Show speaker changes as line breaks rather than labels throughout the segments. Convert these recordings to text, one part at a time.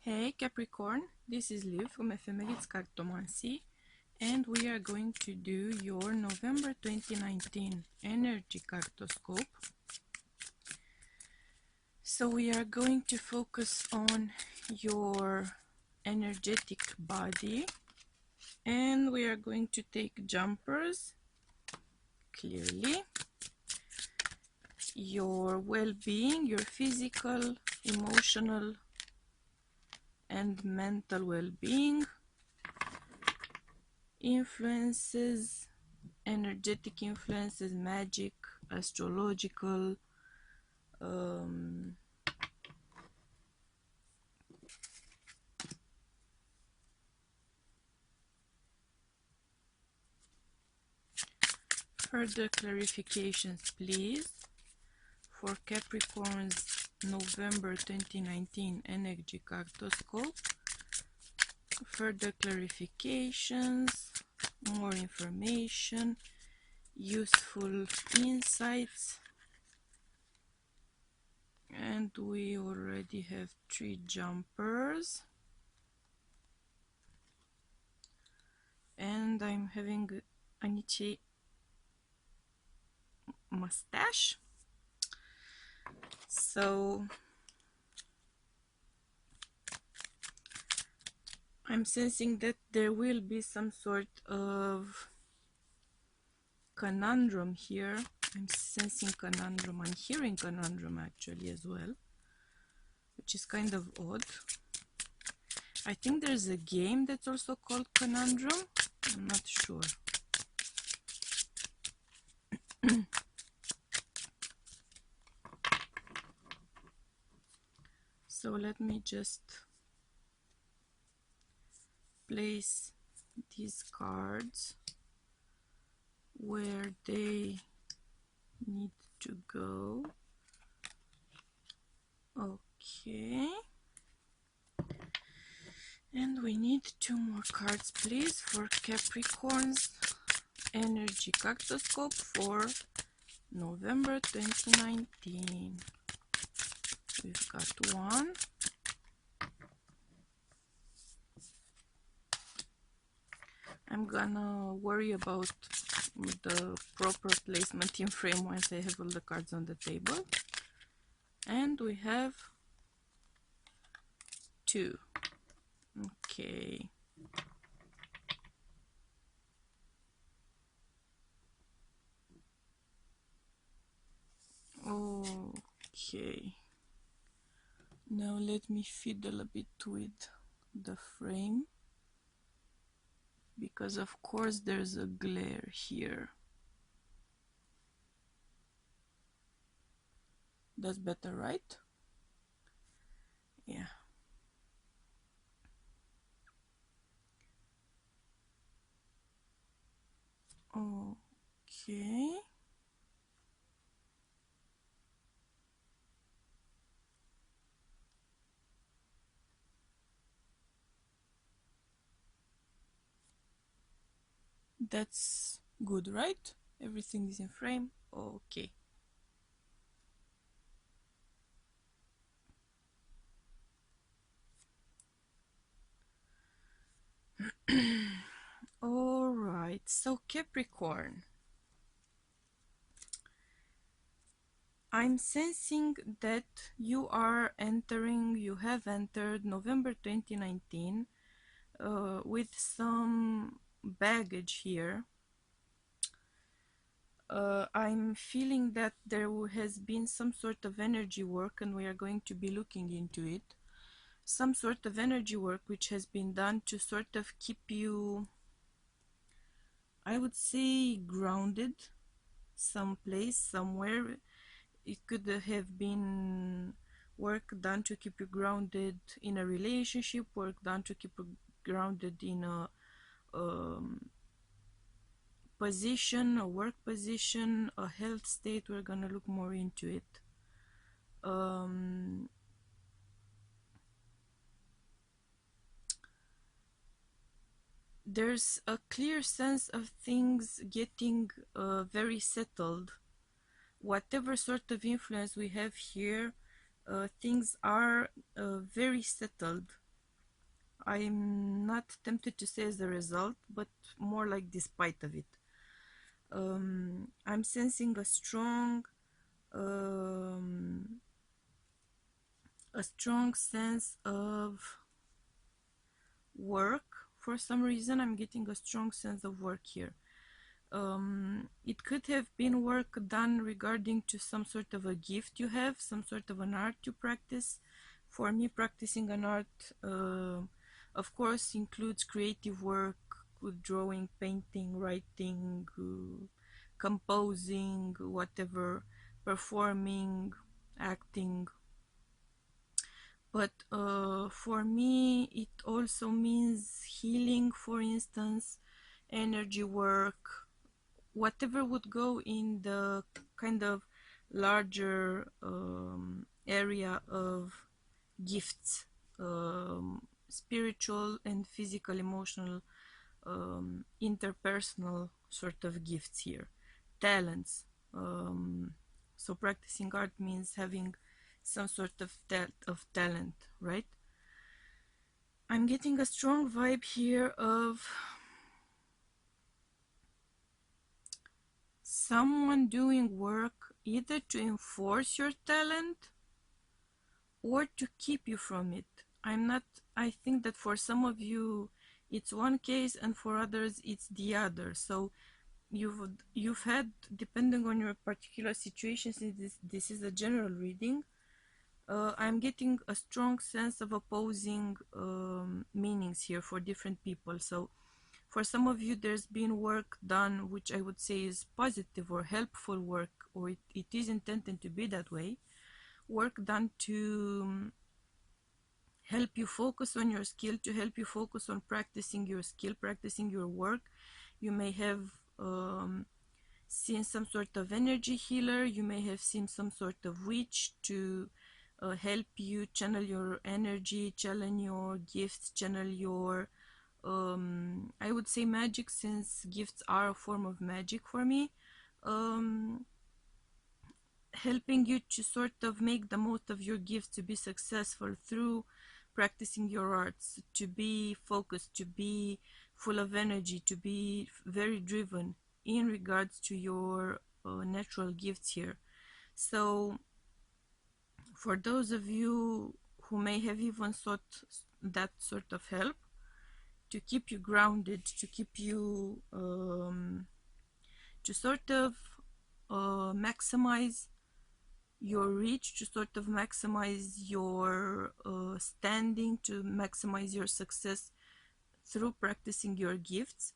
Hey Capricorn, this is Liv from Ephemerits Cartomancy, and we are going to do your November 2019 Energy Cartoscope. So we are going to focus on your energetic body, and we are going to take jumpers, clearly, your well-being, your physical, emotional, and mental well-being, influences, energetic influences, magic, astrological, further clarifications please for Capricorn's November 2019 Energy Cartoscope. Further clarifications, more information, useful insights, and we already have 3 jumpers, and I'm having an itchy mustache, so I'm sensing that there will be some sort of conundrum here. I'm sensing conundrum, I'm hearing conundrum actually as well, which is kind of odd. I think there's a game that's also called Conundrum, I'm not sure. So let me just place these cards where they need to go. Okay. And we need 2 more cards please for Capricorn's Energy Cartoscope for November 2019. We've got 1. I'm gonna worry about the proper placement in frame once I have all the cards on the table. And we have 2. Okay. Okay. Now let me fiddle a bit with the frame, because of course there's a glare here. That's better, right? Yeah. Okay. That's good, right? Everything is in frame. Okay. All right. So Capricorn, I'm sensing that you have entered November 2019 with some baggage here. I'm feeling that there has been some sort of energy work, and we are going to be looking into it. Some sort of energy work which has been done to sort of keep you, I would say, grounded someplace, somewhere. It could have been work done to keep you grounded in a relationship, work done to keep you grounded in a position, a work position, a health state. We're gonna look more into it. There's a clear sense of things getting very settled. Whatever sort of influence we have here, things are very settled. I'm not tempted to say as a result, but more like despite of it. I'm sensing a strong sense of work. For some reason, I'm getting a strong sense of work here. It could have been work done regarding to some sort of a gift you have, some sort of an art you practice. For me, practicing an art, of course, includes creative work with drawing, painting, writing, composing, whatever, performing, acting. But for me, it also means healing, for instance, energy work, whatever would go in the kind of larger area of gifts, spiritual and physical, emotional, interpersonal sort of gifts here, talents. So practicing art means having some sort of talent, right? I'm getting a strong vibe here of someone doing work either to enforce your talent or to keep you from it. I think that for some of you it's one case and for others it's the other. So you've had, depending on your particular situation, since this is a general reading, I'm getting a strong sense of opposing meanings here for different people. So for some of you, there's been work done which I would say is positive or helpful work, or it is intended to be that way. Work done to help you focus on your skill, to help you focus on practicing your skill, practicing your work. You may have seen some sort of energy healer, you may have seen some sort of witch to help you channel your energy, channel your gifts, channel your I would say magic, since gifts are a form of magic for me, helping you to sort of make the most of your gifts, to be successful through practicing your arts, to be focused, to be full of energy, to be very driven in regards to your natural gifts here. So for those of you who may have even sought that sort of help to keep you grounded, to keep you to sort of maximize your reach, to sort of maximize your standing, to maximize your success through practicing your gifts.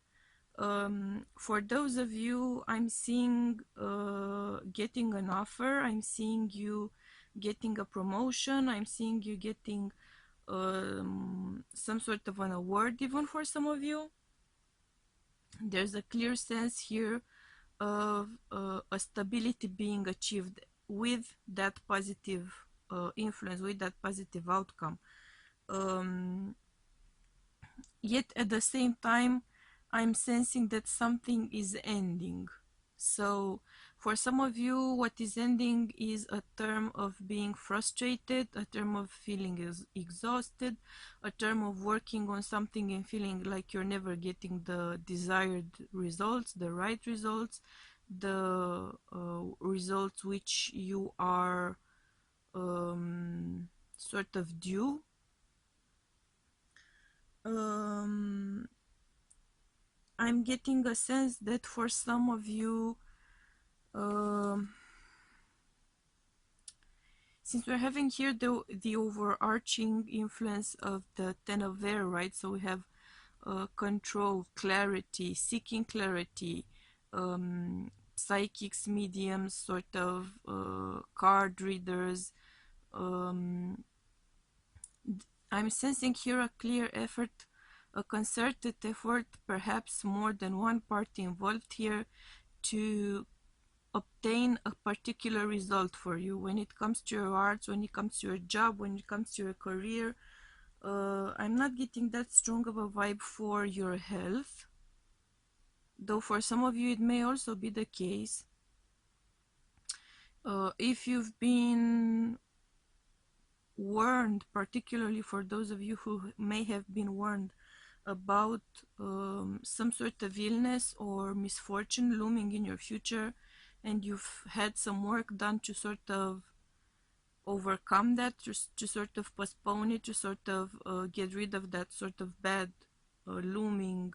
For those of you, I'm seeing getting an offer, I'm seeing you getting a promotion, I'm seeing you getting some sort of an award. Even for some of you, there's a clear sense here of a stability being achieved with that positive influence, with that positive outcome. Yet at the same time, I'm sensing that something is ending. So for some of you, what is ending is a term of being frustrated, a term of feeling exhausted, a term of working on something and feeling like you're never getting the desired results, the right results, the results which you are sort of due. I'm getting a sense that for some of you, since we're having here the overarching influence of the Ten of Air, right? So we have control, clarity, seeking clarity, psychics, mediums, sort of card readers. I'm sensing here a clear effort, a concerted effort, perhaps more than one party involved here, to obtain a particular result for you when it comes to your arts, when it comes to your job, when it comes to your career. I'm not getting that strong of a vibe for your health, though for some of you it may also be the case. If you've been warned, particularly for those of you who may have been warned about some sort of illness or misfortune looming in your future, and you've had some work done to sort of overcome that, to sort of postpone it, to sort of get rid of that sort of bad looming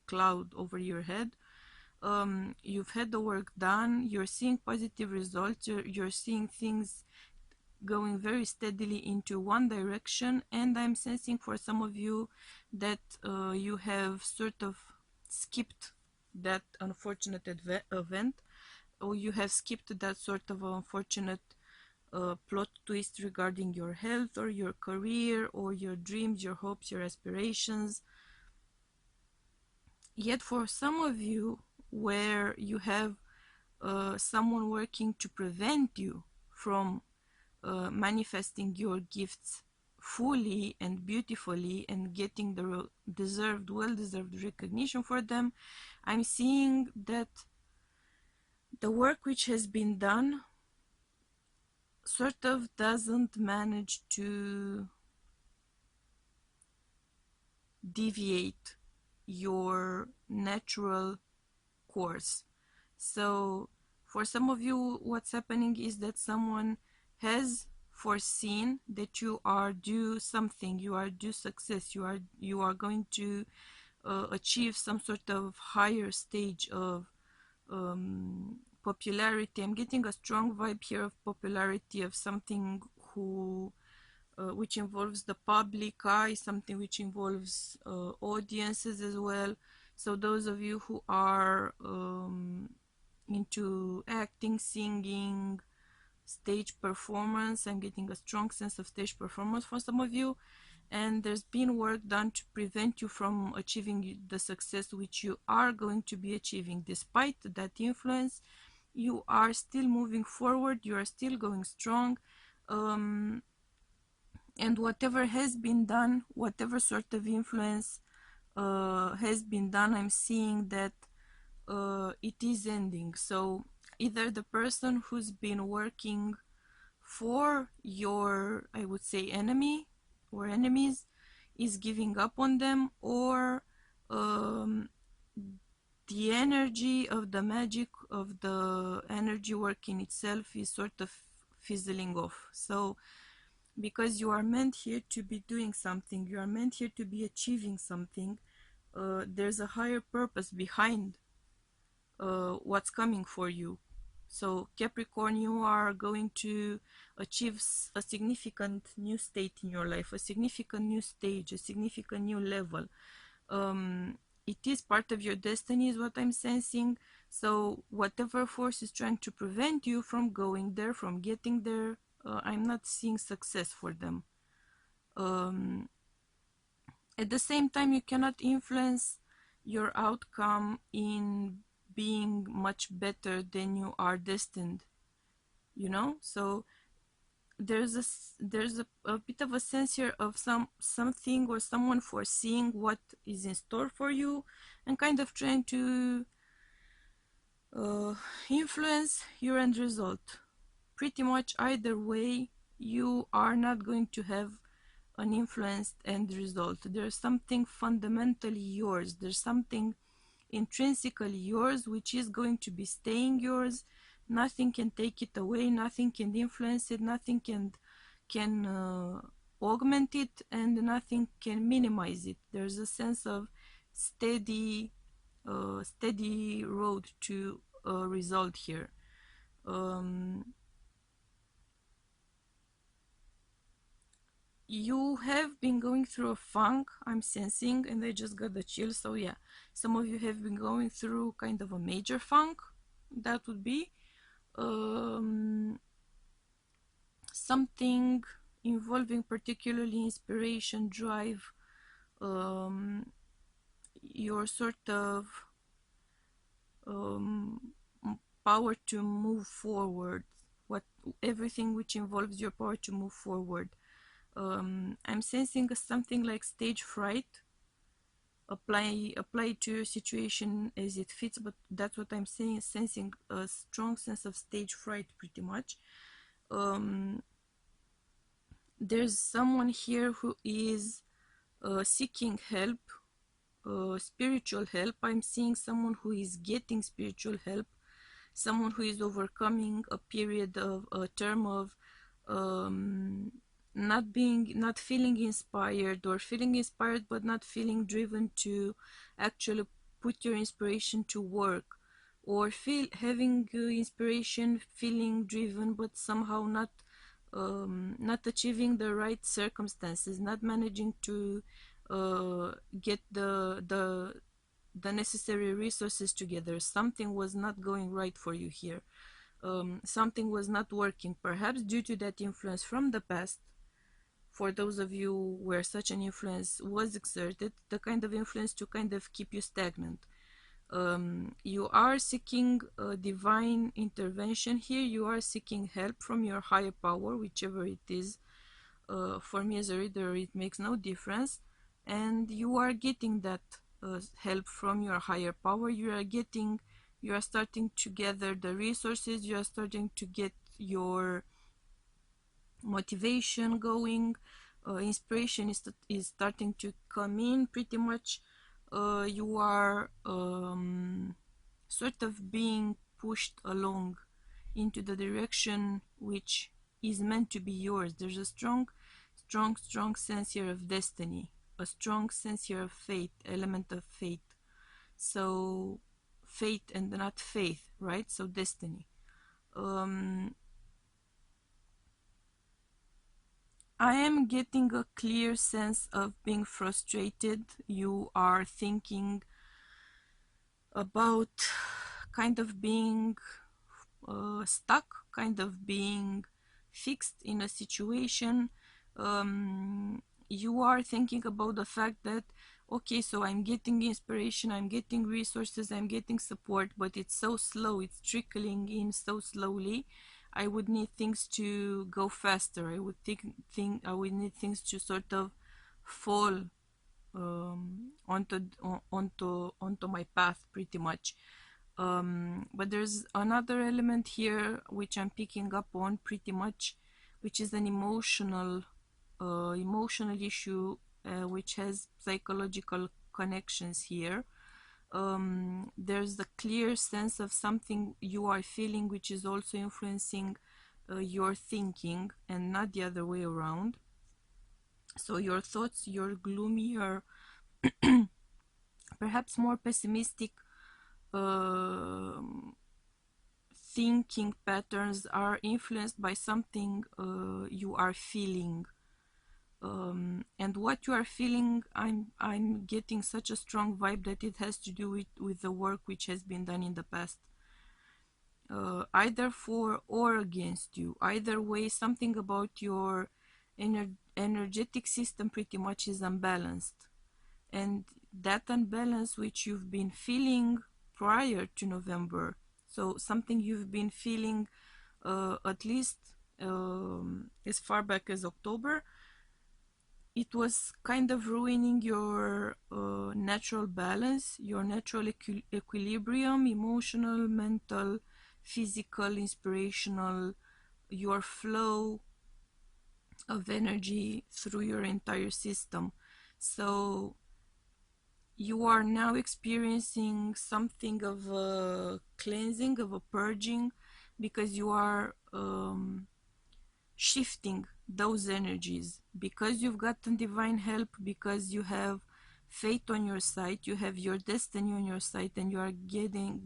cloud over your head. You've had the work done, you're seeing positive results, you're seeing things going very steadily into one direction, and I'm sensing for some of you that you have sort of skipped that unfortunate event, or you have skipped that sort of unfortunate plot twist regarding your health or your career or your dreams, your hopes, your aspirations. Yet for some of you, where you have someone working to prevent you from manifesting your gifts fully and beautifully and getting the deserved, well-deserved recognition for them, I'm seeing that the work which has been done sort of doesn't manage to deviate your natural course. So for some of you, what's happening is that someone has foreseen that you are due something, you are due success, you are going to achieve some sort of higher stage of popularity. I'm getting a strong vibe here of popularity, of something which involves the public eye, something which involves audiences as well. So those of you who are into acting, singing, stage performance, I'm getting a strong sense of stage performance for some of you, and there's been work done to prevent you from achieving the success which you are going to be achieving. Despite that influence, you are still moving forward, you are still going strong, and whatever has been done, whatever sort of influence has been done, I'm seeing that it is ending. So either the person who's been working for your, I would say, enemy or enemies is giving up on them, or the energy of the magic of the energy work in itself is sort of fizzling off. So because you are meant here to be doing something, you are meant here to be achieving something, there's a higher purpose behind what's coming for you. So Capricorn, you are going to achieve a significant new state in your life, a significant new stage, a significant new level. It is part of your destiny is what I'm sensing. So whatever force is trying to prevent you from going there, from getting there, I'm not seeing success for them. At the same time, you cannot influence your outcome in being much better than you are destined, you know. So there's a bit of a sense here of something or someone foreseeing what is in store for you and kind of trying to influence your end result. Pretty much either way, you are not going to have an influenced end result. There's something fundamentally yours, there's something intrinsically yours which is going to be staying yours. Nothing can take it away, nothing can influence it, nothing can augment it, and nothing can minimize it. There's a sense of steady road to a result here. You have been going through a funk, I'm sensing, and I just got the chill. So yeah, some of you have been going through kind of a major funk. That would be something involving particularly inspiration, drive, your sort of power to move forward, everything which involves your power to move forward. I'm sensing something like stage fright. Apply to your situation as it fits, but that's what I'm saying, sensing a strong sense of stage fright pretty much. there's someone here who is seeking help, spiritual help. I'm seeing someone who is getting spiritual help, someone who is overcoming a period of a term of um, not feeling inspired, or feeling inspired but not feeling driven to actually put your inspiration to work, or feel having inspiration, feeling driven but somehow not achieving the right circumstances, not managing to get the necessary resources together. Something was not going right for you here. Something was not working, perhaps due to that influence from the past. For those of you where such an influence was exerted, the kind of influence to kind of keep you stagnant. You are seeking divine intervention here. You are seeking help from your higher power, whichever it is. For me as a reader, it makes no difference, and you are getting that help from your higher power. You are starting to gather the resources. You are starting to get your motivation going. Inspiration is starting to come in pretty much. You are sort of being pushed along into the direction which is meant to be yours. There's a strong sense here of destiny, a strong sense here of fate, element of fate. So fate and not faith, right? So destiny. I am getting a clear sense of being frustrated. You are thinking about kind of being stuck, kind of being fixed in a situation. You are thinking about the fact that, okay, so I'm getting inspiration, I'm getting resources, I'm getting support, but it's so slow, it's trickling in so slowly. I would need things to go faster. I would think I would need things to sort of fall onto my path pretty much. But there's another element here which I'm picking up on pretty much, which is an emotional issue, which has psychological connections here. There's a clear sense of something you are feeling which is also influencing your thinking, and not the other way around. So your thoughts, your gloomier, perhaps more pessimistic thinking patterns are influenced by something you are feeling. And what you are feeling, I'm getting such a strong vibe that it has to do with the work which has been done in the past, either for or against you. Either way, something about your energetic system pretty much is unbalanced, and that unbalance which you've been feeling prior to November, so something you've been feeling at least as far back as October, it was kind of ruining your natural balance, your natural equilibrium, emotional, mental, physical, inspirational, your flow of energy through your entire system. So you are now experiencing something of a cleansing, of a purging, because you are shifting those energies, because you've gotten divine help, because you have fate on your side, you have your destiny on your side, and you are getting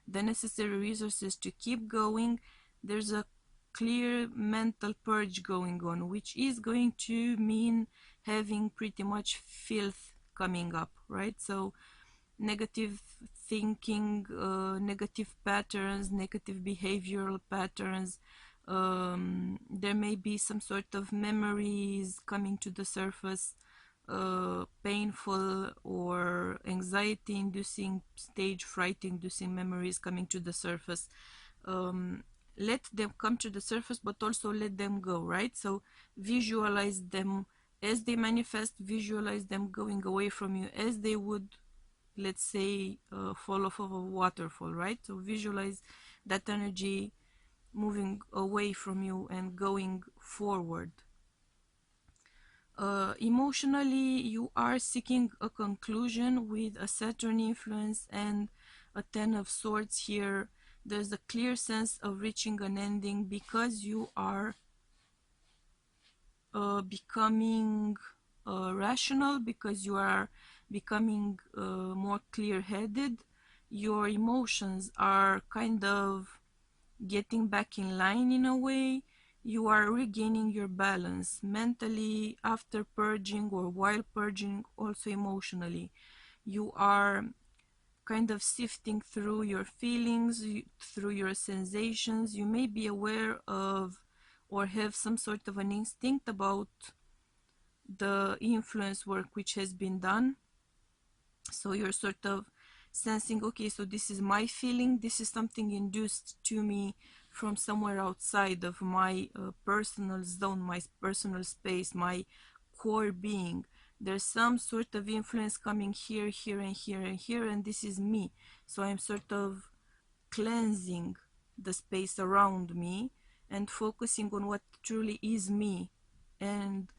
the necessary resources to keep going. There's a clear mental purge going on, which is going to mean having pretty much filth coming up, right? So negative thinking, negative patterns, negative behavioral patterns. There may be some sort of memories coming to the surface, painful or anxiety inducing, stage fright inducing memories coming to the surface. Let them come to the surface, but also let them go, right? So visualize them as they manifest, visualize them going away from you as they would, let's say, fall off of a waterfall, right? So visualize that energy moving away from you and going forward. Emotionally, you are seeking a conclusion with a Saturn influence and a Ten of Swords here. There's a clear sense of reaching an ending because you are becoming rational, because you are becoming more clear-headed. Your emotions are kind of getting back in line in a way. You are regaining your balance mentally after purging or while purging, also emotionally. You are kind of sifting through your feelings, through your sensations. You may be aware of or have some sort of an instinct about the influence work which has been done. So you're sort of sensing, okay, so this is my feeling, this is something induced to me from somewhere outside of my personal zone, my personal space, my core being. There's some sort of influence coming here, here, and here, and here, and this is me. So I'm sort of cleansing the space around me and focusing on what truly is me, and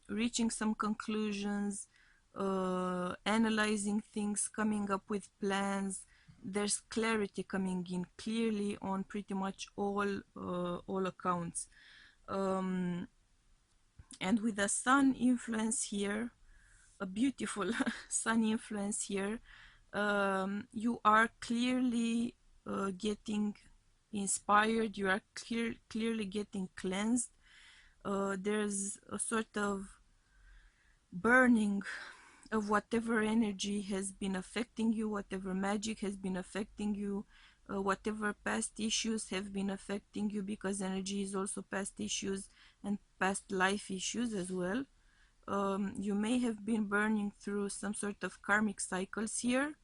reaching some conclusions, analyzing things, coming up with plans. There's clarity coming in clearly on pretty much all accounts. And with the sun influence here, a beautiful sun influence here, you are clearly getting inspired, you are clearly getting cleansed. There's a sort of burning of whatever energy has been affecting you, whatever magic has been affecting you, whatever past issues have been affecting you, because energy is also past issues and past life issues as well. You may have been burning through some sort of karmic cycles here,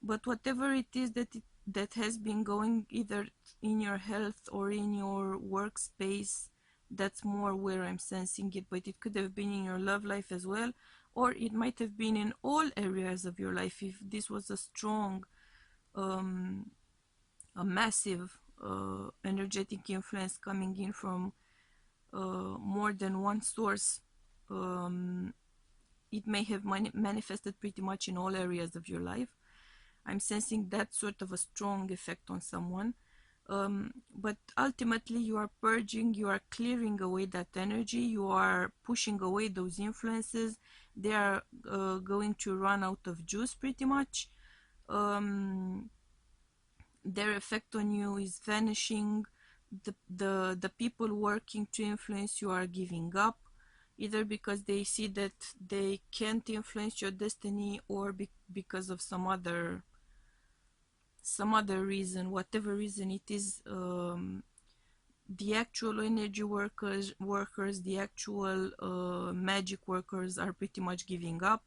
but whatever it is that has been going either in your health or in your workspace, that's more where I'm sensing it. But it could have been in your love life as well, or it might have been in all areas of your life. If this was a strong, a massive energetic influence coming in from more than one source, it may have manifested pretty much in all areas of your life. I'm sensing that sort of a strong effect on someone. But ultimately, you are purging, you are clearing away that energy, you are pushing away those influences. They are going to run out of juice pretty much. Their effect on you is vanishing. The people working to influence you are giving up, either because they see that they can't influence your destiny, or because of some other reason, whatever reason it is. The actual energy workers, the actual magic workers are pretty much giving up,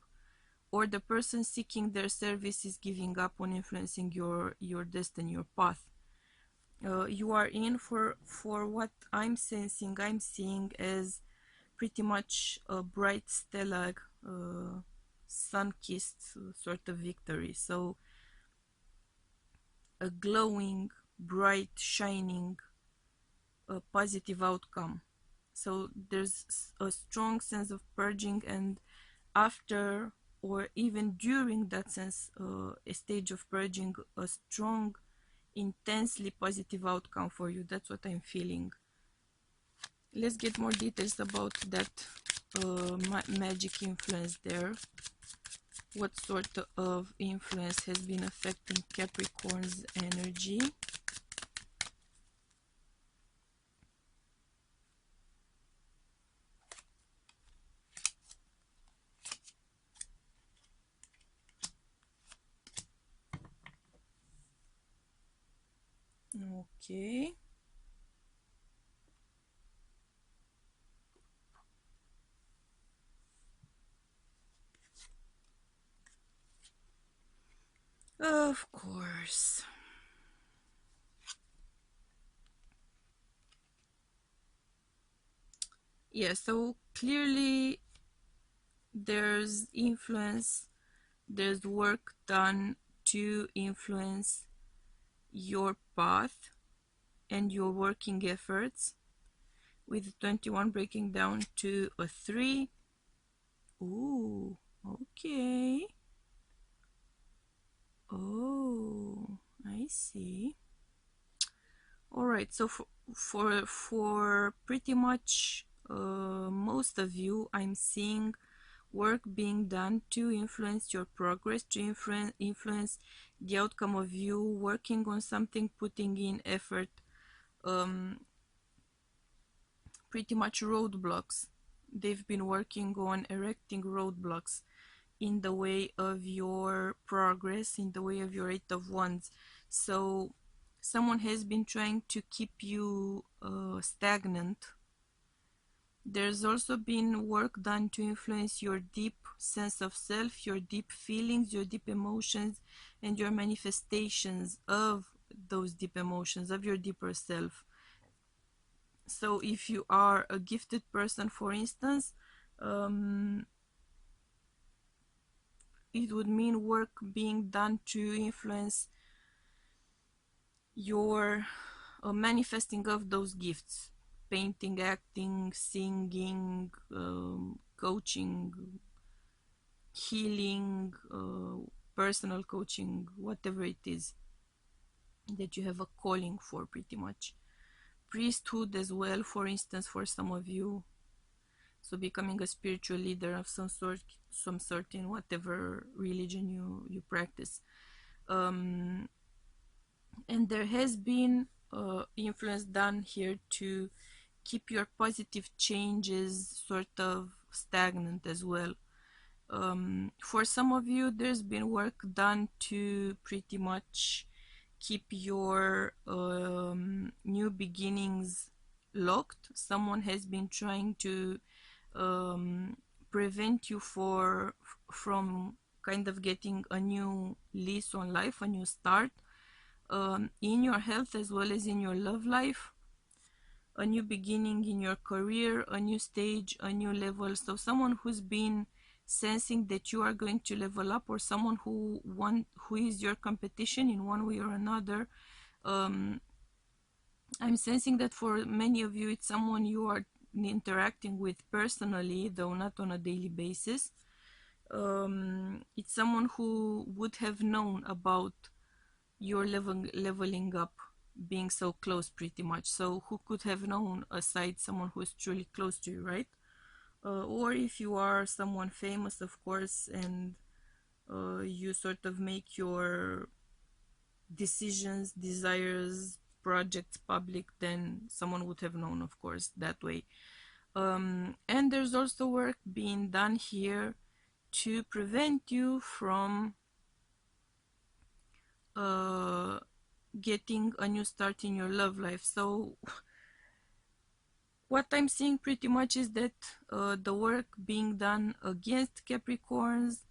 or the person seeking their service is giving up on influencing your destiny, your path. You are in for what I'm sensing, I'm seeing as pretty much a bright stellar sun-kissed sort of victory. So a glowing, bright, shining, positive outcome. So there's a strong sense of purging, and after or even during that sense, a stage of purging, a strong, intensely positive outcome for you. That's what I'm feeling. Let's get more details about that magic influence there. What sort of influence has been affecting Capricorn's energy? Okay. Of course. Yeah, so clearly there's influence, there's work done to influence your path. and your working efforts, with 21 breaking down to a 3. Ooh, okay. Oh, I see. All right, so for pretty much most of you, I'm seeing work being done to influence your progress, to influence the outcome of you working on something, putting in effort. Pretty much roadblocks. They've been working on erecting roadblocks in the way of your progress, in the way of your Eight of Wands. So someone has been trying to keep you stagnant. There's also been work done to influence your deep sense of self, your deep feelings, your deep emotions, and your manifestations of those deep emotions, of your deeper self. So if you are a gifted person, for instance, it would mean work being done to influence your manifesting of those gifts: painting, acting, singing, coaching, healing, personal coaching, whatever it is that you have a calling for, pretty much. Priesthood as well, for instance, for some of you. So becoming a spiritual leader of some sort in whatever religion you practice. And there has been influence done here to keep your positive changes sort of stagnant as well. For some of you, there's been work done to pretty much keep your new beginnings locked. Someone has been trying to prevent you from kind of getting a new lease on life, a new start, in your health as well as in your love life, a new beginning in your career, a new stage, a new level. So someone who's been sensing that you are going to level up, or someone who is your competition in one way or another. I'm sensing that for many of you, it's someone you are interacting with personally, though not on a daily basis. It's someone who would have known about your leveling up, being so close, pretty much. So who could have known aside someone who is truly close to you, right? Or if you are someone famous, of course, and you sort of make your decisions, desires, projects public, then someone would have known, of course, that way. And there's also work being done here to prevent you from getting a new start in your love life. So what I'm seeing pretty much is that the work being done against Capricorns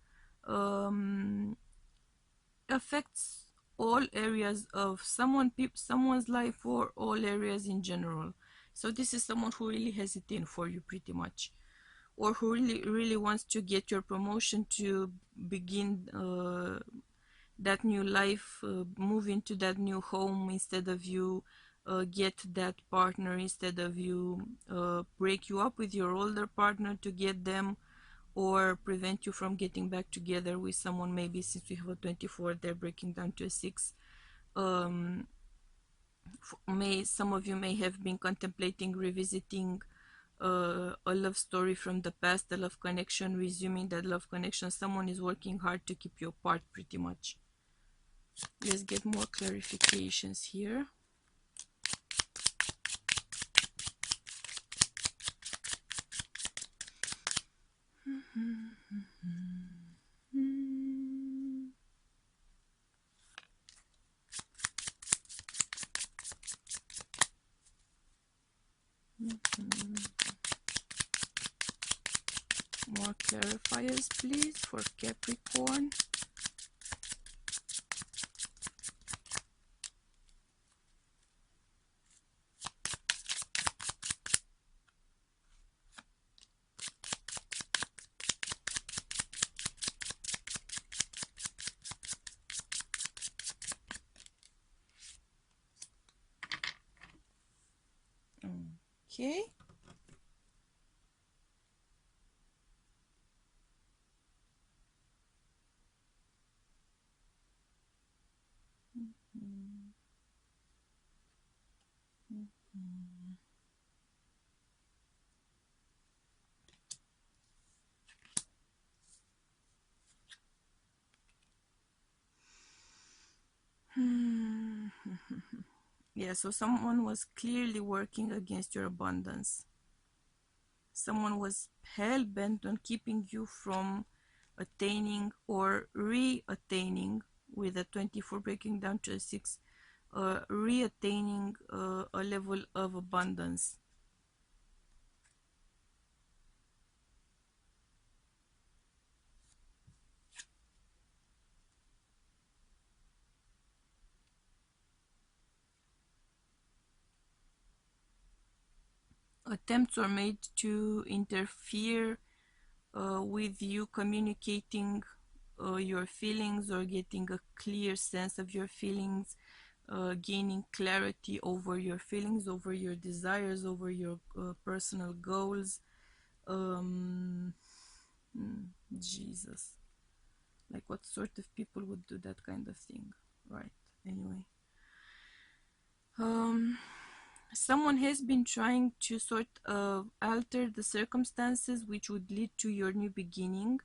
affects all areas of someone's life, or all areas in general. So this is someone who really has it in for you, pretty much, or who really wants to get your promotion, to begin that new life, move into that new home instead of you, get that partner instead of you, break you up with your older partner to get them, or prevent you from getting back together with someone. Maybe since we have a 24, they're breaking down to a 6. Some of you may have been contemplating revisiting a love story from the past, a love connection, resuming that love connection. Someone is working hard to keep you apart, pretty much. Let's get more clarifications here. More clarifiers, please, for Capricorn. Okay. Yeah, so someone was clearly working against your abundance. Someone was hell bent on keeping you from attaining or re-attaining, with a 24 breaking down to a 6, re-attaining a level of abundance. Attempts were made to interfere with you communicating your feelings, or getting a clear sense of your feelings, gaining clarity over your feelings, over your desires, over your personal goals. um, Jesus, like what sort of people would do that kind of thing, right? Anyway, someone has been trying to sort of alter the circumstances which would lead to your new beginning.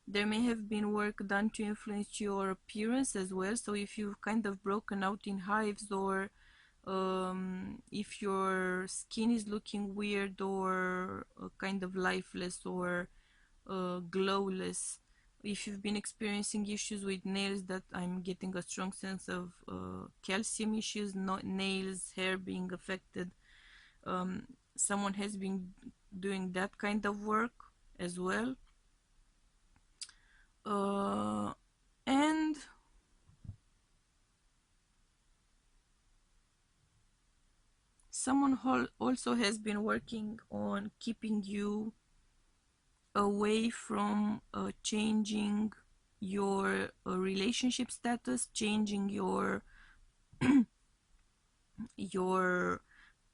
There may have been work done to influence your appearance as well. So if you've kind of broken out in hives, or if your skin is looking weird, or kind of lifeless, or glowless, if you've been experiencing issues with nails, that I'm getting a strong sense of calcium issues, not nails, hair being affected, um, someone has been doing that kind of work as well. And someone also has been working on keeping you away from changing your relationship status, changing your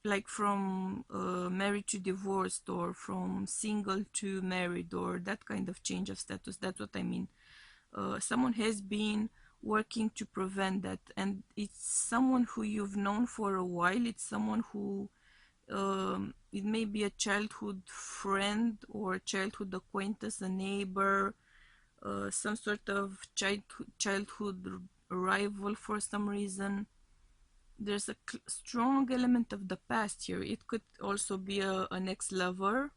like from married to divorced, or from single to married, or that kind of change of status. That's what I mean. Someone has been working to prevent that, and it's someone who you've known for a while. It's someone who it may be a childhood friend, or a childhood acquaintance, a neighbor, some sort of childhood rival for some reason. There's a strong element of the past here. It could also be an ex-lover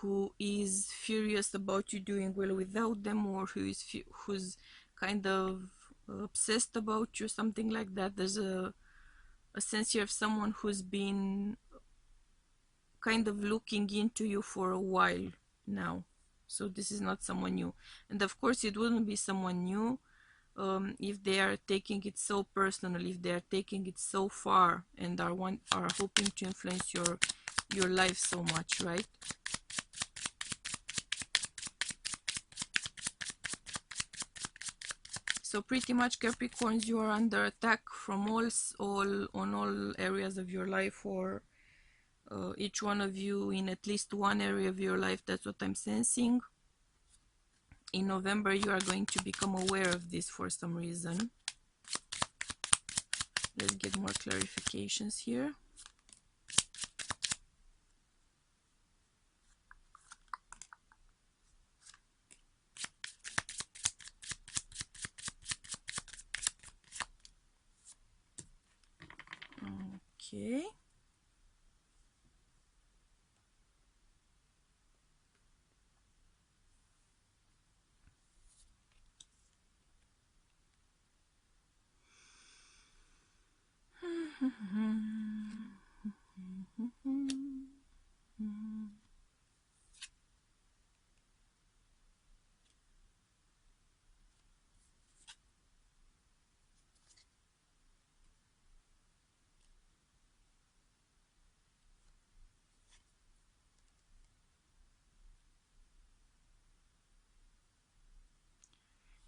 who is furious about you doing well without them, or who's kind of obsessed about you, something like that. There's a sense here of someone who's been kind of looking into you for a while now. So this is not someone new. And of course it wouldn't be someone new if they are taking it so personal, if they are taking it so far, and are hoping to influence your life so much, right? So pretty much, Capricorns, you are under attack from all areas of your life, or each one of you in at least one area of your life. That's what I'm sensing. In November, you are going to become aware of this for some reason. Let's get more clarifications here. Okay.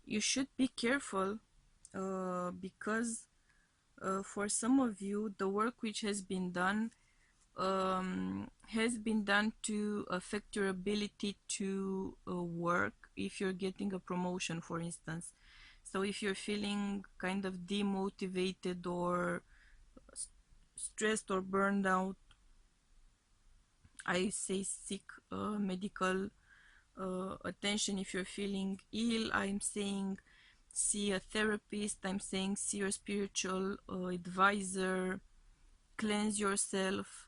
You should be careful because For some of you, the work which has been done to affect your ability to work if you're getting a promotion, for instance. So if you're feeling kind of demotivated or stressed or burned out, I say seek medical attention. If you're feeling ill, I'm saying see a therapist. I'm saying see your spiritual advisor. Cleanse yourself,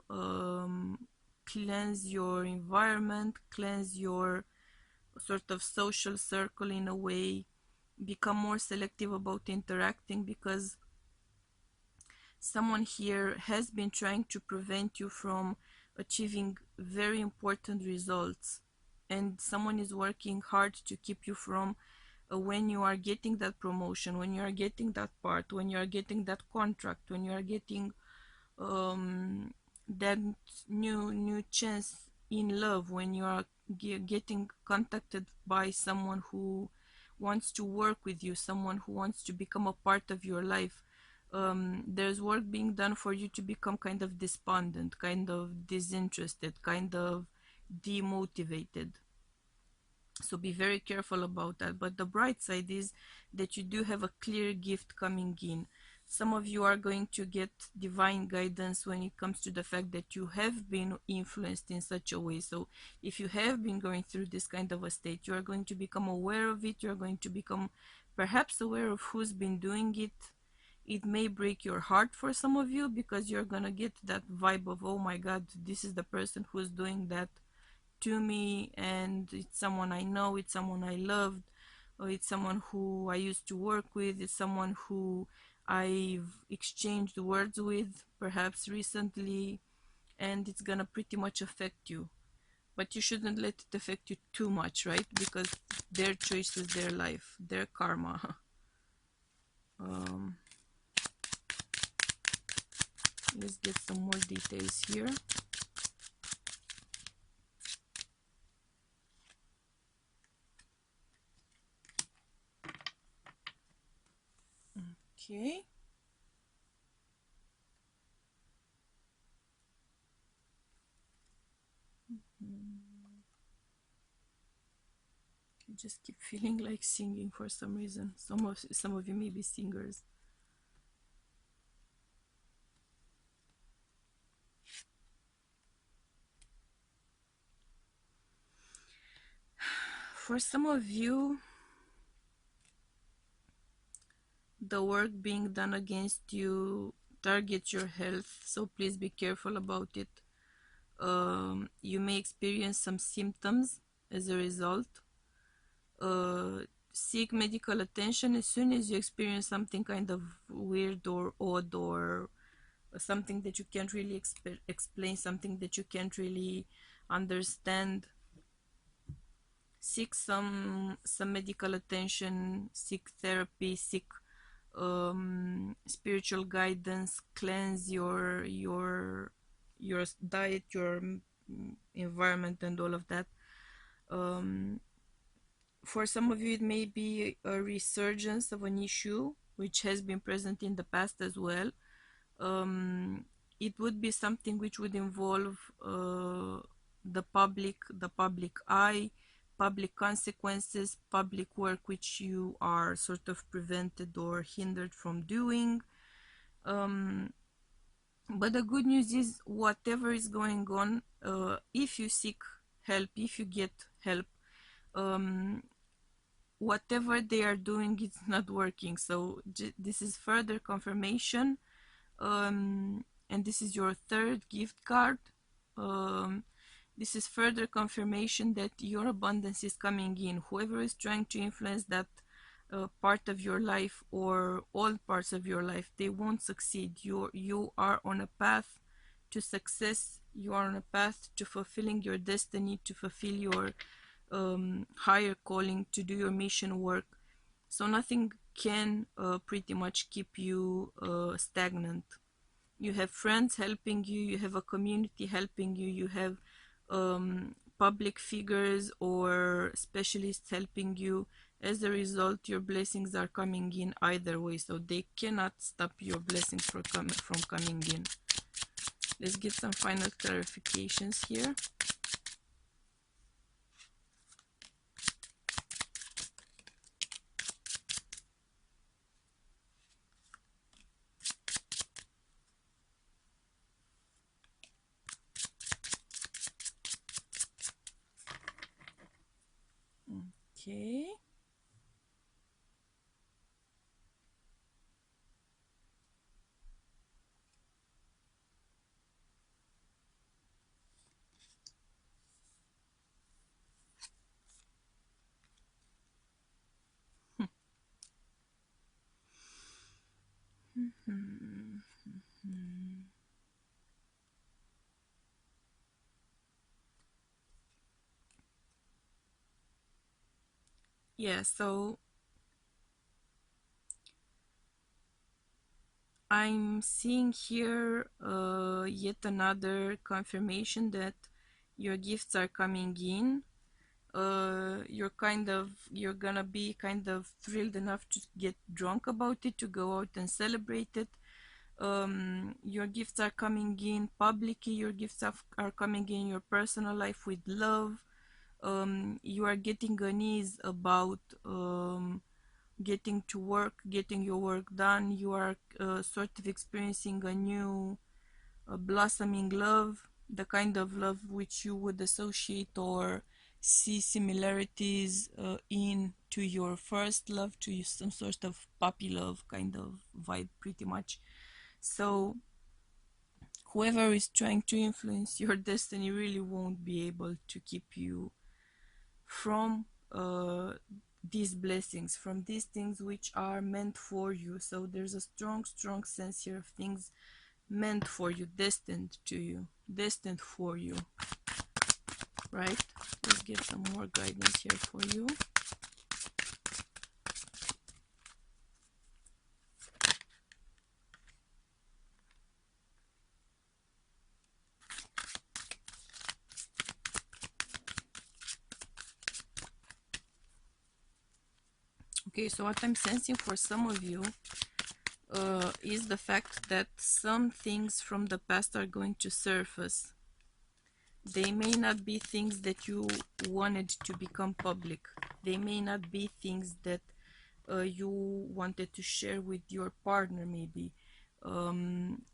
cleanse your environment, cleanse your sort of social circle in a way. Become more selective about interacting, because someone here has been trying to prevent you from achieving very important results, and someone is working hard to keep you from when you are getting that promotion, when you are getting that part, when you are getting that contract, when you are getting that new chance in love, when you are getting contacted by someone who wants to work with you, someone who wants to become a part of your life. There's work being done for you to become kind of despondent, kind of disinterested, kind of demotivated. So be very careful about that. But the bright side is that you do have a clear gift coming in. Some of you are going to get divine guidance when it comes to the fact that you have been influenced in such a way. So if you have been going through this kind of a state, you are going to become aware of it. You're going to become perhaps aware of who's been doing it. It may break your heart for some of you, because you're gonna get that vibe of, oh my god, this is the person who's doing that to me, and it's someone I know, it's someone I loved, or it's someone who I used to work with, it's someone who I've exchanged words with perhaps recently, and it's gonna pretty much affect you. But you shouldn't let it affect you too much, right? Because their choices, their life, their karma. um, let's get some more details here. Okay. I just keep feeling like singing for some reason. Some of you may be singers. For some of you, the work being done against you targets your health, so please be careful about it. You may experience some symptoms as a result. Seek medical attention as soon as you experience something kind of weird or odd, or something that you can't really explain, something that you can't really understand. Seek some medical attention, seek therapy, seek spiritual guidance, cleanse your diet, your environment, and all of that. For some of you, it may be a resurgence of an issue which has been present in the past as well. It would be something which would involve the public eye, public consequences, public work which you are sort of prevented or hindered from doing. But the good news is, whatever is going on, if you seek help, if you get help, whatever they are doing, it's not working. So this is further confirmation, and this is your third gift card. This is further confirmation that your abundance is coming in. Whoever is trying to influence that part of your life or all parts of your life, they won't succeed. You are on a path to success. You are on a path to fulfilling your destiny, to fulfill your higher calling, to do your mission work. So nothing can pretty much keep you stagnant. You have friends helping you, you have a community helping you, you have public figures or specialists helping you. As a result, your blessings are coming in either way, so they cannot stop your blessings from coming in. Let's get some final clarifications here. Okay. Yeah, so I'm seeing here yet another confirmation that your gifts are coming in. You're gonna be kind of thrilled enough to get drunk about it, to go out and celebrate it. Your gifts are coming in publicly, your gifts are coming in your personal life with love. You are getting unease about getting to work, getting your work done. You are sort of experiencing a new blossoming love, the kind of love which you would associate or see similarities in to your first love, to some sort of puppy love kind of vibe, pretty much. So whoever is trying to influence your destiny really won't be able to keep you from these blessings, from these things which are meant for you. So there's a strong sense here of things meant for you, destined to you, destined for you, right? Let's get some more guidance here for you. Okay, so what I'm sensing for some of you is the fact that some things from the past are going to surface. They may not be things that you wanted to become public. They may not be things that you wanted to share with your partner, maybe.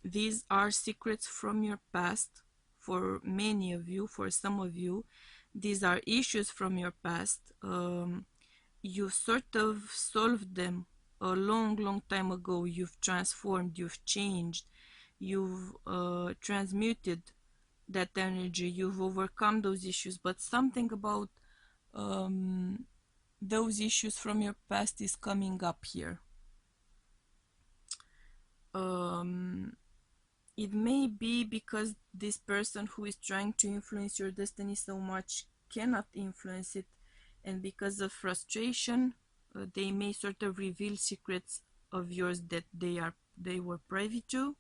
These are secrets from your past for many of you. For some of you, these are issues from your past. You sort of solved them a long time ago. You've transformed, you've changed, you've transmuted that energy, you've overcome those issues, but something about um, those issues from your past is coming up here. um, it may be because this person who is trying to influence your destiny so much cannot influence it, and because of frustration they may sort of reveal secrets of yours that they were privy to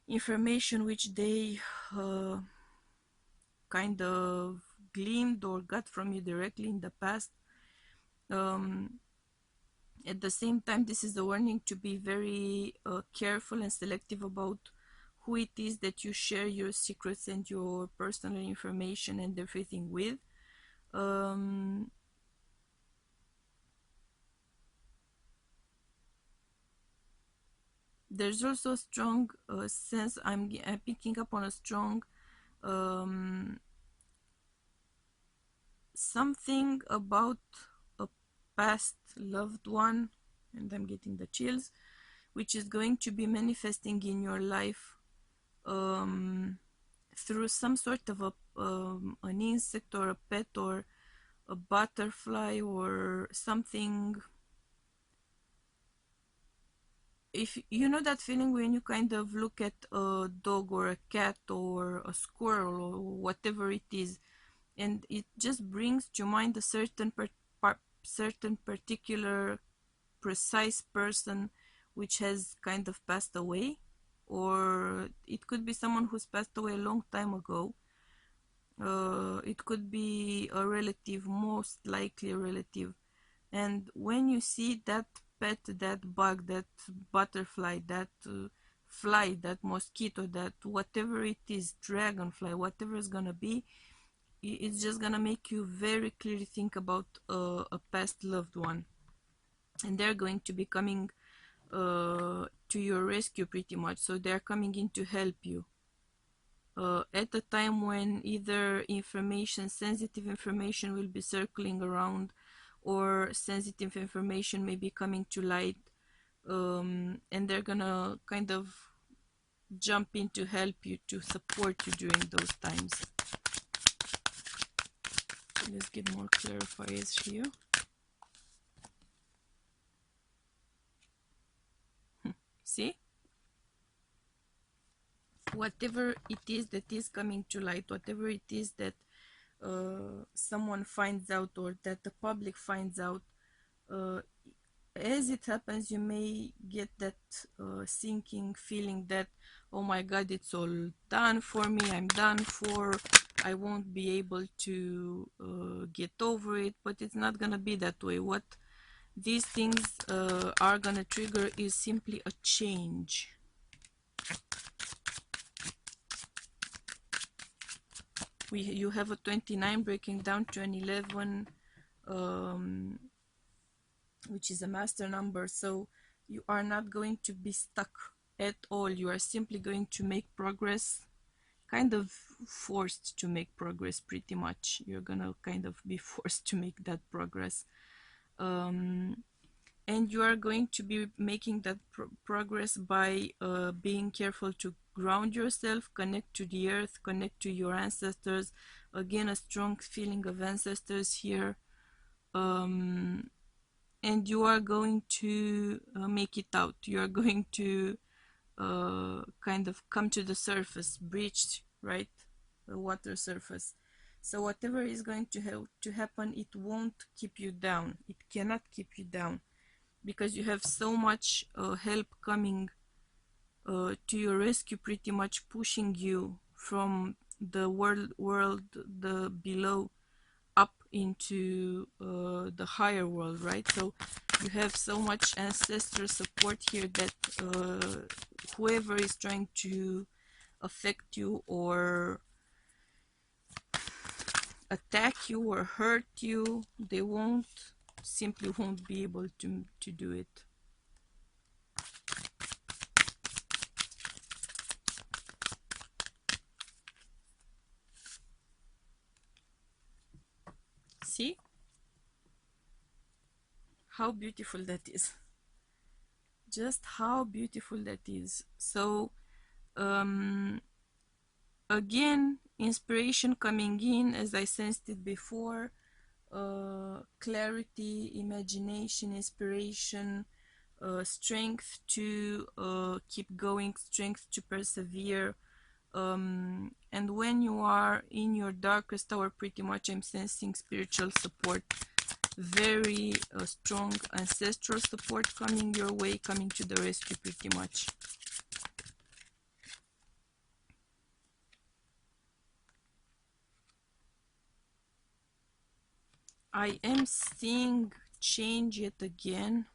information which they uh, kind of gleaned or got from you directly in the past. um, At the same time, this is a warning to be very careful and selective about who it is that you share your secrets and your personal information and everything with. Um, there's also a strong sense, I'm picking up on a strong something about a past loved one, and I'm getting the chills, which is going to be manifesting in your life um, through some sort of an insect or a pet or a butterfly or something. If you know that feeling when you kind of look at a dog or a cat or a squirrel or whatever it is, and it just brings to mind a certain particular precise person which has kind of passed away, or it could be someone who's passed away a long time ago. It could be a relative, most likely a relative. And when you see that pet, that bug, that butterfly, that fly, that mosquito, that whatever it is, dragonfly, whatever it's gonna be, it's just gonna make you very clearly think about a past loved one, and they're going to be coming to your rescue pretty much. So they're coming in to help you at a time when either information, sensitive information, will be circling around, or sensitive information may be coming to light, and they're gonna kind of jump in to help you, to support you during those times. So let's get more clarifiers here. See? Whatever it is that is coming to light, whatever it is that someone finds out, or that the public finds out, as it happens, you may get that sinking feeling that, oh my god, it's all done for me, I'm done for, I won't be able to get over it. But it's not gonna be that way. What these things are gonna trigger is simply a change. You have a 29 breaking down to an 11, which is a master number. So you are not going to be stuck at all. You are simply going to make progress, kind of forced to make progress pretty much. You're gonna kind of be forced to make that progress. And you are going to be making that progress by being careful to ground yourself, connect to the earth, connect to your ancestors. Again, a strong feeling of ancestors here. And you are going to make it out. You are going to kind of come to the surface, breach, right? The water surface. So whatever is going to happen, it won't keep you down. It cannot keep you down, because you have so much help coming to your rescue, pretty much pushing you from the world the below up into the higher world, right? So you have so much ancestral support here that whoever is trying to affect you or attack you or hurt you, they simply won't be able to do it. See how beautiful that is, just how beautiful that is. So again, inspiration coming in as I sensed it before, clarity, imagination, inspiration, strength to keep going, strength to persevere. And when you are in your darkest hour, pretty much I'm sensing spiritual support, very strong ancestral support coming your way, coming to the rescue pretty much. I am seeing change yet again.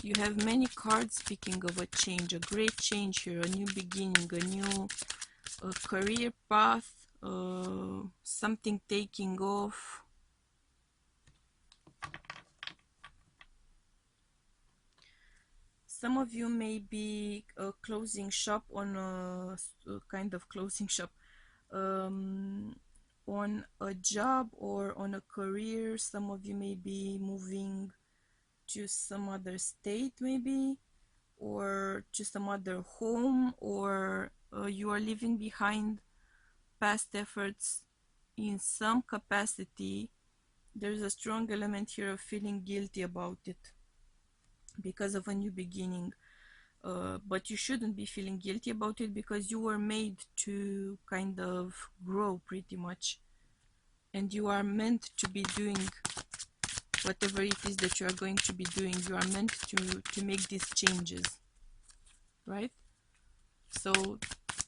You have many cards speaking of a change, a great change here, a new beginning, a new career path, something taking off. Some of you may be closing shop on a kind of closing shop on a job or on a career. Some of you may be moving to some other state maybe, or to some other home, or you are leaving behind past efforts in some capacity. There's a strong element here of feeling guilty about it because of a new beginning. But you shouldn't be feeling guilty about it, because you were made to kind of grow pretty much, and you are meant to be doing whatever it is that you are going to be doing. You are meant to make these changes, right? So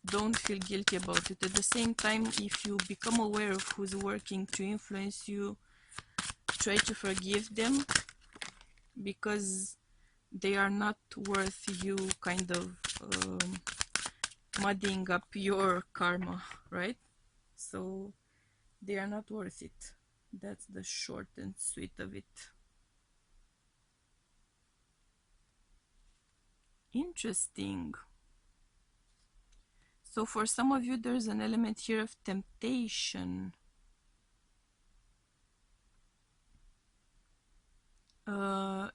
don't feel guilty about it. At the same time, if you become aware of who's working to influence you, try to forgive them, because they are not worth you kind of muddying up your karma, right? So they are not worth it. That's the short and sweet of it. Interesting. So for some of you, there's an element here of temptation.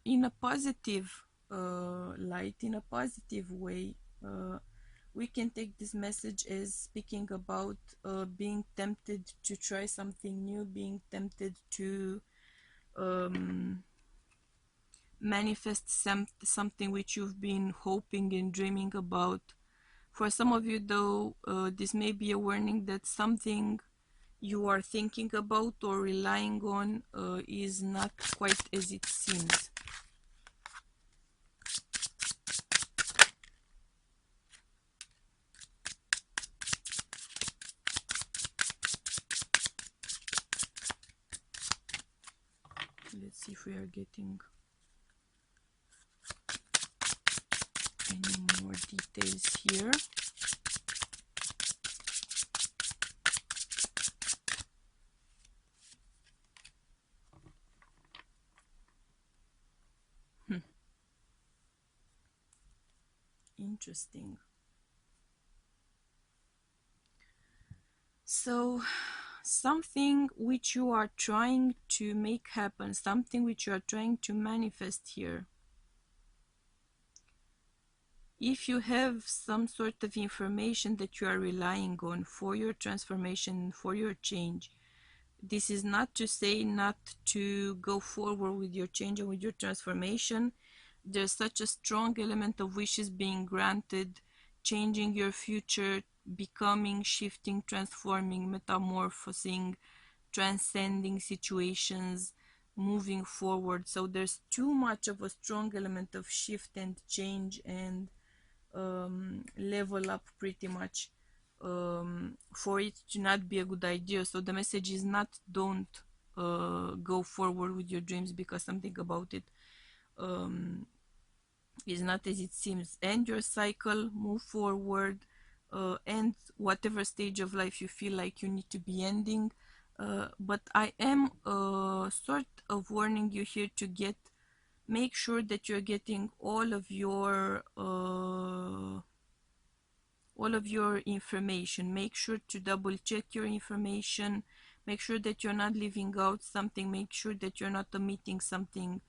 In a positive light, in a positive way, we can take this message as speaking about being tempted to try something new, being tempted to manifest something which you've been hoping and dreaming about. For some of you, though, this may be a warning that something you are thinking about or relying on is not quite as it seems. Let's see if we are getting any more details here. Interesting. So something which you are trying to make happen, something which you are trying to manifest here, if you have some sort of information that you are relying on for your transformation, for your change, this is not to say not to go forward with your change and with your transformation. There's such a strong element of wishes being granted, changing your future, becoming, shifting, transforming, metamorphosing, transcending situations, moving forward. So there's too much of a strong element of shift and change and level up pretty much for it to not be a good idea. So the message is not don't go forward with your dreams because something about it is not as it seems. End your cycle, move forward, end whatever stage of life you feel like you need to be ending. But I am sort of warning you here to make sure that you're getting all of your information. Make sure to double check your information. Make sure that you're not leaving out something. Make sure that you're not omitting something,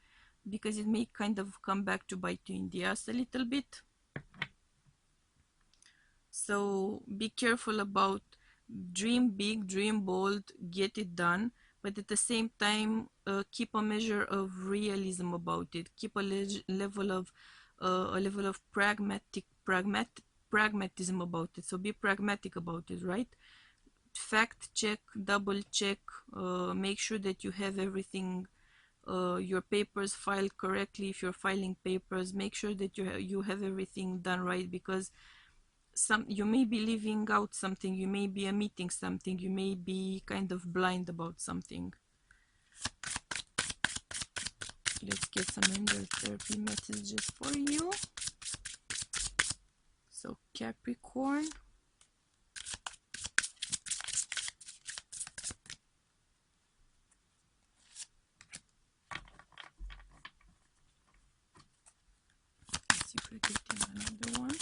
because it may kind of come back to bite you in the ass a little bit. So be careful about dream big, dream bold, get it done, but at the same time keep a measure of realism about it. Keep a level of pragmatism about it. So be pragmatic about it, right? Fact check, double check, make sure that you have everything, your papers filed correctly. If you're filing papers, make sure that you have everything done right, because you may be leaving out something, you may be omitting something, you may be kind of blind about something. Let's get some angel therapy messages for you. So Capricorn, let's see if we're getting another one.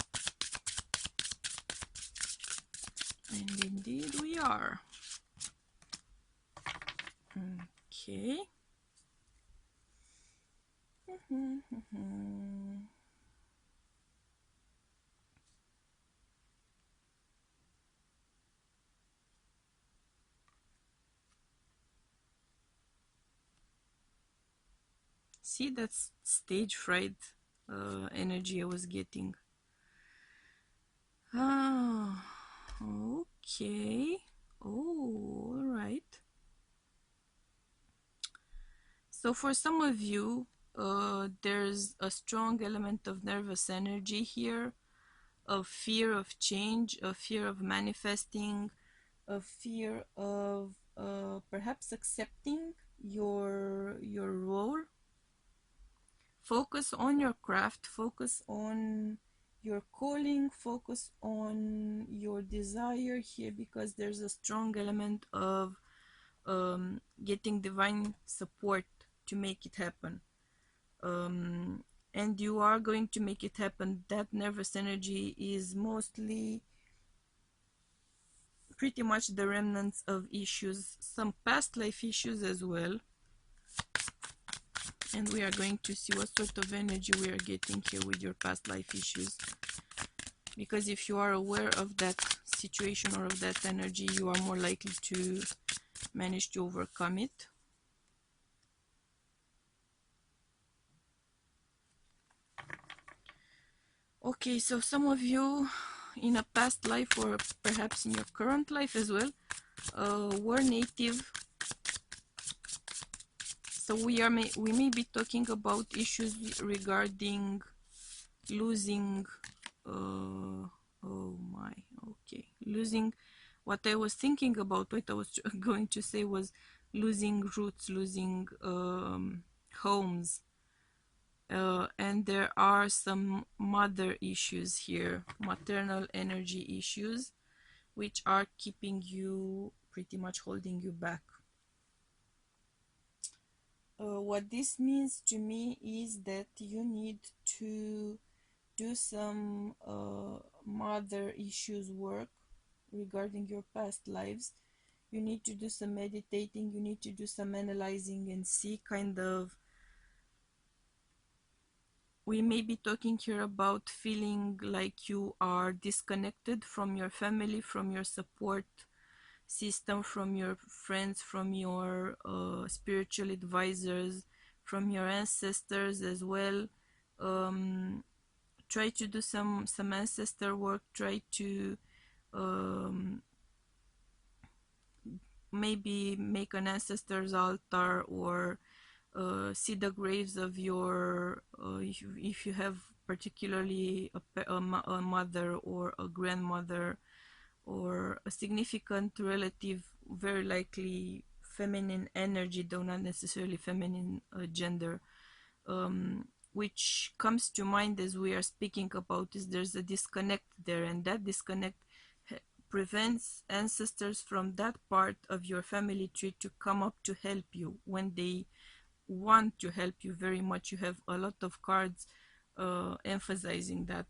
And indeed we are. Okay. See, that's stage fright energy I was getting. Ah, okay. Oh, all right. So for some of you, there's a strong element of nervous energy here. of fear of change, of fear of manifesting, of fear of perhaps accepting your role. Focus on your craft, focus on your calling, focus on your desire here, because there's a strong element of getting divine support to make it happen. And you are going to make it happen. That nervous energy is mostly pretty much the remnants of issues, some past life issues as well. And we are going to see what sort of energy we are getting here with your past life issues. Because if you are aware of that situation or of that energy, you are more likely to manage to overcome it. Okay, so some of you in a past life, or perhaps in your current life as well, were native. So we may be talking about issues regarding losing oh my, okay, losing. What I was thinking about, what I was going to say was losing roots, losing homes, and there are some mother issues here, maternal energy issues, which are keeping you, pretty much holding you back. What this means to me is that you need to do some mother issues work regarding your past lives. You need to do some meditating, you need to do some analyzing and see kind of, we may be talking here about feeling like you are disconnected from your family, from your support system, from your friends, from your spiritual advisors, from your ancestors as well. Try to do some ancestor work. Try to maybe make an ancestor's altar, or see the graves of your if you have particularly a mother or a grandmother or a significant relative, very likely feminine energy, though not necessarily feminine gender, which comes to mind as we are speaking about is there's a disconnect there, and that disconnect prevents ancestors from that part of your family tree to come up to help you when they want to help you very much. You have a lot of cards emphasizing that.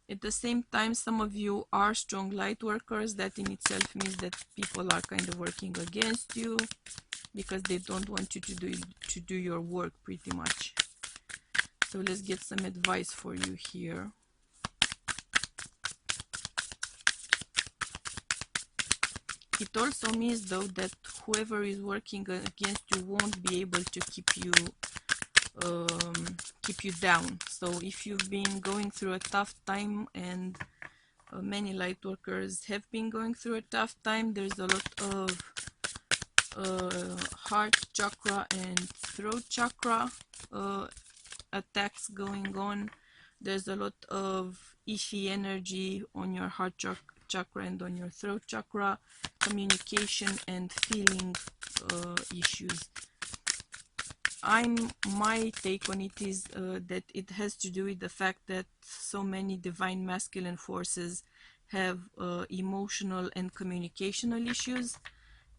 At the same time, some of you are strong light workers. That in itself means that people are kind of working against you because they don't want you to do your work, pretty much. So let's get some advice for you here. It also means, though, that whoever is working against you won't be able to keep you down. So if you've been going through a tough time, and many light workers have been going through a tough time, there's a lot of heart chakra and throat chakra attacks going on. There's a lot of iffy energy on your heart chakra and on your throat chakra, communication and feeling issues. My take on it is that it has to do with the fact that so many divine masculine forces have emotional and communicational issues,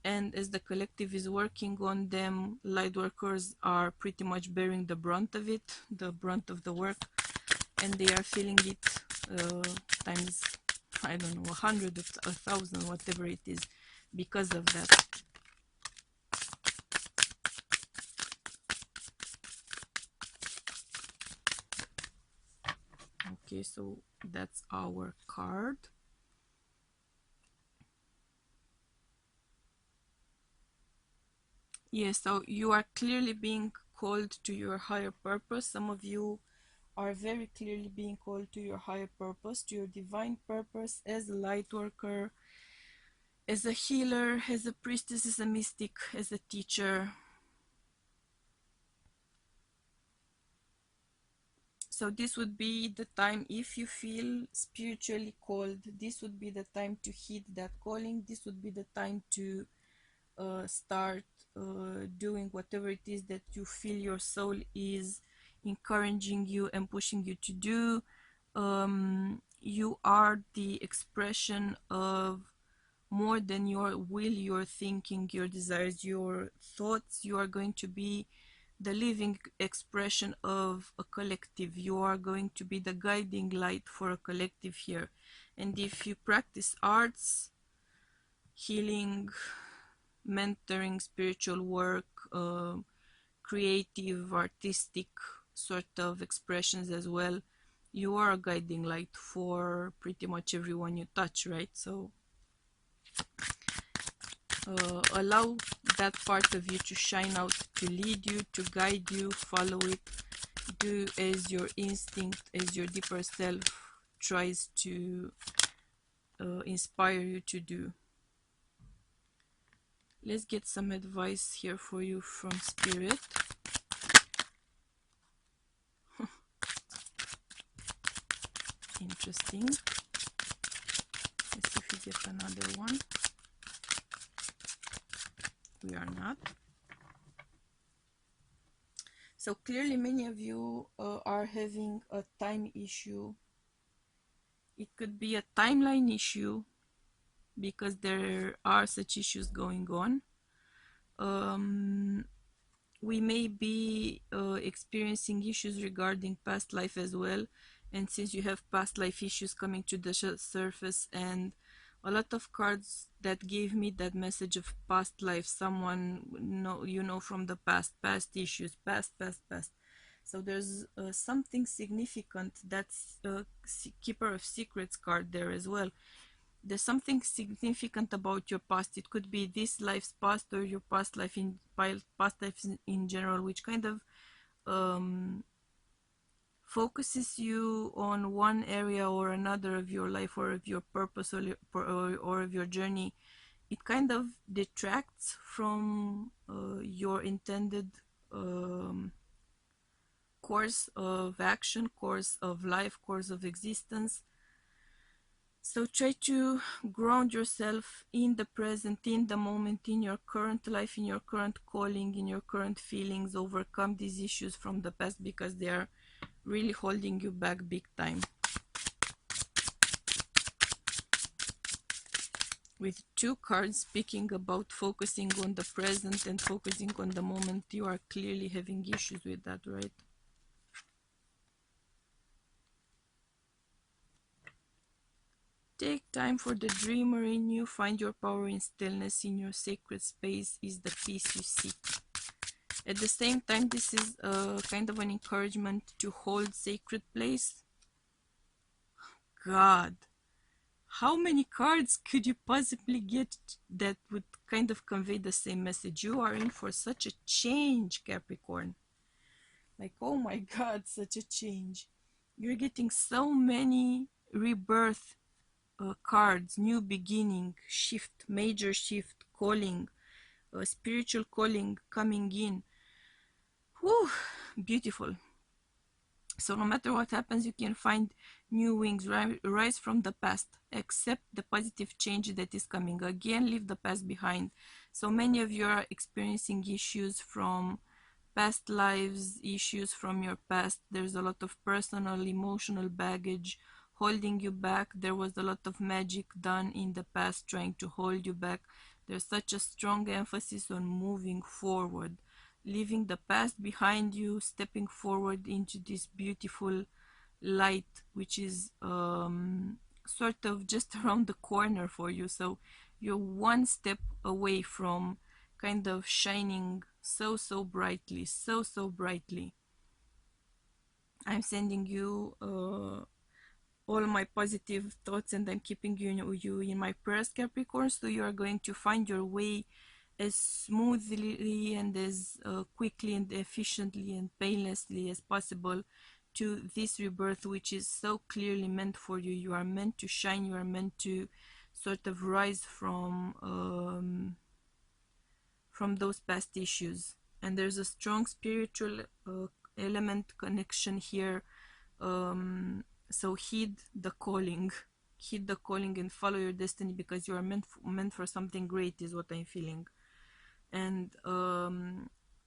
and as the collective is working on them, light workers are pretty much bearing the brunt of it, the brunt of the work, and they are feeling it times, I don't know, 100, 1,000, whatever it is, because of that. Okay, so that's our card. Yes, so you are clearly being called to your higher purpose. Some of you are very clearly being called to your higher purpose, to your divine purpose as a light worker, as a healer, as a priestess, as a mystic, as a teacher. So this would be the time, if you feel spiritually called, this would be the time to heed that calling. This would be the time to start doing whatever it is that you feel your soul is encouraging you and pushing you to do. You are the expression of more than your will, your thinking, your desires, your thoughts. You are going to be the living expression of a collective. You are going to be the guiding light for a collective here. And if you practice arts, healing, mentoring, spiritual work, creative, artistic sort of expressions as well, you are a guiding light for pretty much everyone you touch, right? So allow that part of you to shine out, to lead you, to guide you, follow it, do as your instinct, as your deeper self tries to inspire you to do. Let's get some advice here for you from Spirit. Interesting. Let's see if we get another one. We are not. So clearly many of you are having a time issue. It could be a timeline issue because there are such issues going on. We may be experiencing issues regarding past life as well, and since you have past life issues coming to the surface, and a lot of cards that gave me that message of past life, someone from the past issues, past. So there's something significant. That's Keeper of Secrets card there as well. There's something significant about your past. It could be this life's past or your past life in general, which kind of focuses you on one area or another of your life, or of your purpose, or of your journey. It kind of detracts from your intended course of action, course of life, course of existence. So try to ground yourself in the present, in the moment, in your current life, in your current calling, in your current feelings. Overcome these issues from the past because they are really holding you back big time. With two cards speaking about focusing on the present and focusing on the moment, you are clearly having issues with that, right? Take time for the dreamer in you. Find your power in stillness. In your sacred space is the peace you seek. At the same time, this is kind of an encouragement to hold sacred place. God, how many cards could you possibly get that would kind of convey the same message? You are in for such a change, Capricorn. Like, oh my God, such a change. You're getting so many rebirth cards, new beginning, shift, major shift, calling, spiritual calling coming in. Whew, beautiful. So no matter what happens, you can find new wings, rise from the past, accept the positive change that is coming. Again, leave the past behind. So many of you are experiencing issues from past lives, issues from your past. There's a lot of personal, emotional baggage holding you back. There was a lot of magic done in the past trying to hold you back. There's such a strong emphasis on moving forward, leaving the past behind you, stepping forward into this beautiful light, which is sort of just around the corner for you. So you're one step away from kind of shining so brightly, so brightly. I'm sending you all my positive thoughts, and I'm keeping you in my prayers, Capricorn. So you are going to find your way as smoothly and as quickly and efficiently and painlessly as possible to this rebirth, which is so clearly meant for you. You are meant to shine. You are meant to sort of rise from those past issues. And there's a strong spiritual element connection here So heed the calling, and follow your destiny, because you are meant for something great, is what I'm feeling. And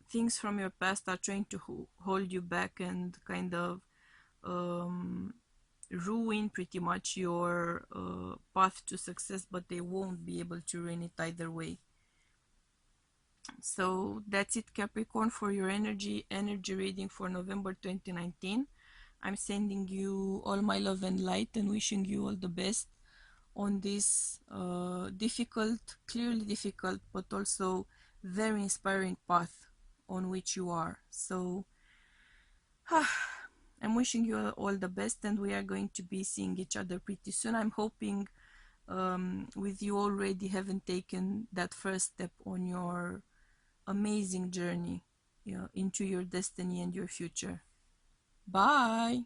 things from your past are trying to hold you back and kind of ruin pretty much your path to success, but they won't be able to ruin it either way. So that's it, Capricorn, for your energy reading for November 2019. I'm sending you all my love and light and wishing you all the best on this difficult, clearly difficult, but also very inspiring path on which you are. So I'm wishing you all the best, and we are going to be seeing each other pretty soon. I'm hoping with you already having taken that first step on your amazing journey, into your destiny and your future. Bye.